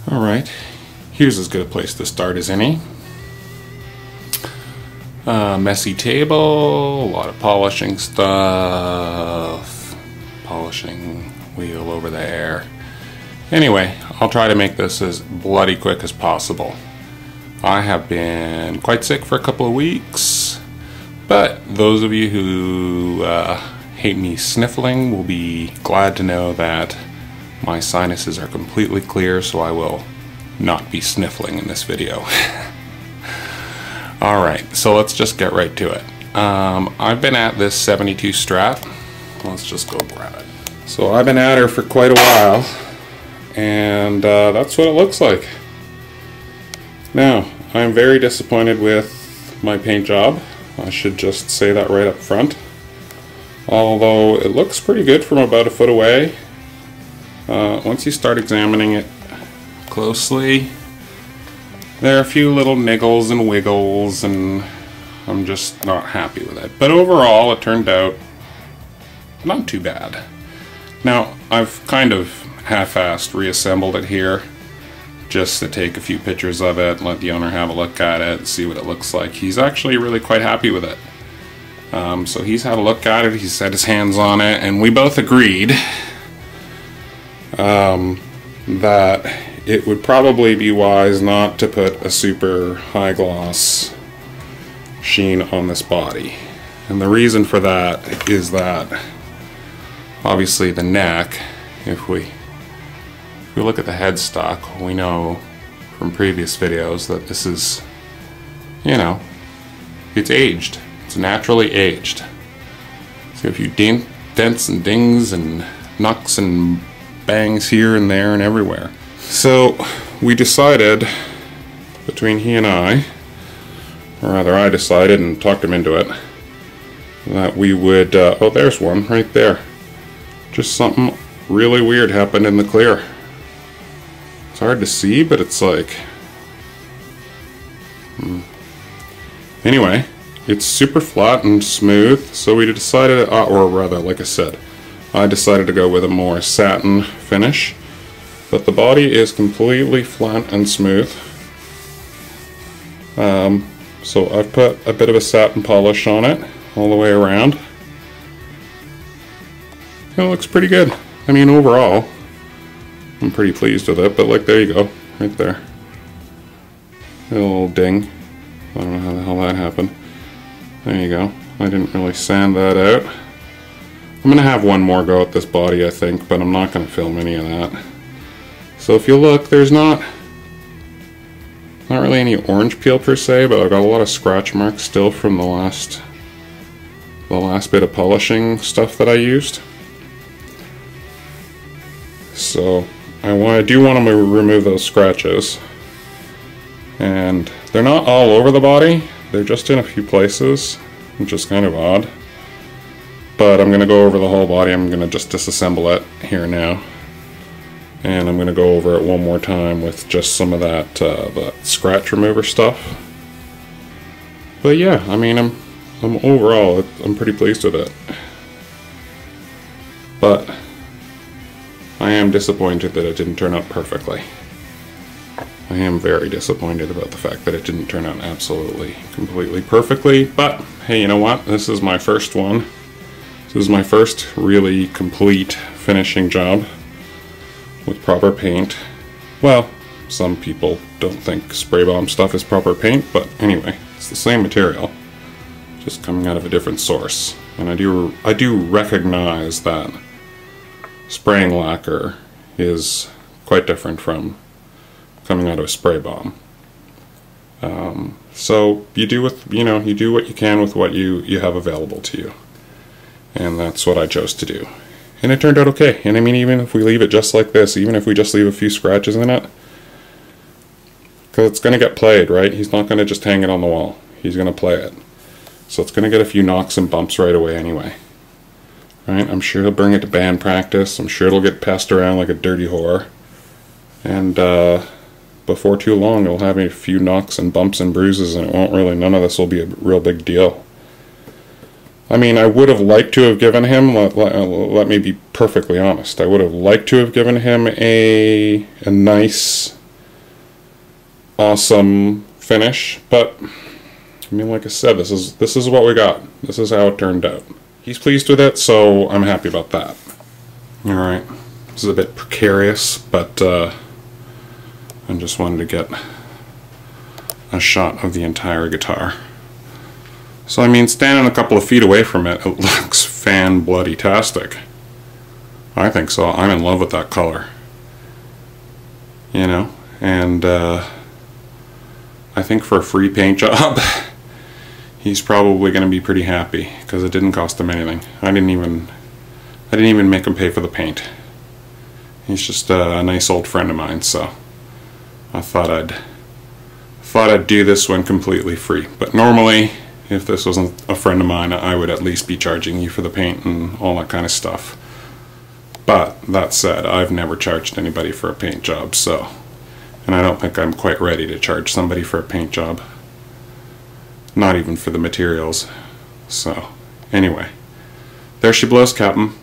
Alright, here's as good a place to start as any. Messy table, a lot of polishing stuff, polishing wheel over there. Anyway, I'll try to make this as bloody quick as possible. I have been quite sick for a couple of weeks, but those of you who hate me sniffling will be glad to know that my sinuses are completely clear, so I will not be sniffling in this video. Alright, so let's just get right to it. I've been at this 72 Strat. Let's just go grab it. So I've been at her for quite a while, and that's what it looks like. Now, I'm very disappointed with my paint job. I should just say that right up front. Although it looks pretty good from about a foot away. Once you start examining it closely, there are a few little niggles and wiggles, and I'm just not happy with it. But overall, it turned out not too bad. Now, I've kind of half-assed reassembled it here, just to take a few pictures of it, let the owner have a look at it, see what it looks like. He's actually really quite happy with it. So he's had a look at it, he's had his hands on it, and we both agreed that it would probably be wise not to put a super high gloss sheen on this body. And the reason for that is that obviously the neck, if we look at the headstock, we know from previous videos that this is, you know, it's aged. It's naturally aged. So if you dents and dings and knocks and bangs here and there and everywhere. So we decided, between he and I, or rather I decided and talked him into it, that we would, oh there's one right there. Just something really weird happened in the clear. It's hard to see, but it's like, anyway, it's super flat and smooth, so we decided, or rather, like I said, I decided to go with a more satin finish, but the body is completely flat and smooth. So I've put a bit of a satin polish on it all the way around. It looks pretty good. I mean, overall, I'm pretty pleased with it, but like, there you go, right there. A little ding. I don't know how the hell that happened. There you go. I didn't really sand that out. I'm going to have one more go at this body, I think, but I'm not going to film any of that. So if you look, there's not really any orange peel per se, but I've got a lot of scratch marks still from the last bit of polishing stuff that I used. So I do want to remove those scratches. And they're not all over the body, they're just in a few places, which is kind of odd. But I'm going to go over the whole body. I'm going to just disassemble it here now. And I'm going to go over it one more time with just some of that scratch remover stuff. But yeah, I mean, I'm overall, I'm pretty pleased with it. But I am disappointed that it didn't turn out perfectly. I am very disappointed about the fact that it didn't turn out absolutely, completely perfectly. But hey, you know what? This is my first one. This is my first really complete finishing job with proper paint. Well, some people don't think spray bomb stuff is proper paint, but anyway, it's the same material, just coming out of a different source. And I do recognize that spraying lacquer is quite different from coming out of a spray bomb. So you do what you can with what you have available to you. And that's what I chose to do. And it turned out okay. And I mean, even if we leave it just like this, even if we just leave a few scratches in it, because it's going to get played, right? He's not going to just hang it on the wall. He's going to play it. So it's going to get a few knocks and bumps right away anyway. Right? I'm sure he'll bring it to band practice. I'm sure it'll get passed around like a dirty whore. And before too long, it'll have a few knocks and bumps and bruises, and it won't really, none of this will be a real big deal. I mean, I would have liked to have given him, let me be perfectly honest, I would have liked to have given him a nice awesome finish, but I mean, like I said, this is what we got. This is how it turned out. He's pleased with it, so I'm happy about that. Alright, this is a bit precarious, but I just wanted to get a shot of the entire guitar. So I mean, standing a couple of feet away from it, it looks fan-bloody-tastic. I think so. I'm in love with that color. You know, and I think for a free paint job, he's probably going to be pretty happy, because it didn't cost him anything. I didn't even make him pay for the paint. He's just a nice old friend of mine, so I thought I'd do this one completely free. But normally, if this wasn't a friend of mine, I would at least be charging you for the paint and all that kind of stuff. But that said, I've never charged anybody for a paint job, so, and I don't think I'm quite ready to charge somebody for a paint job. Not even for the materials. So, anyway, there she blows, Captain.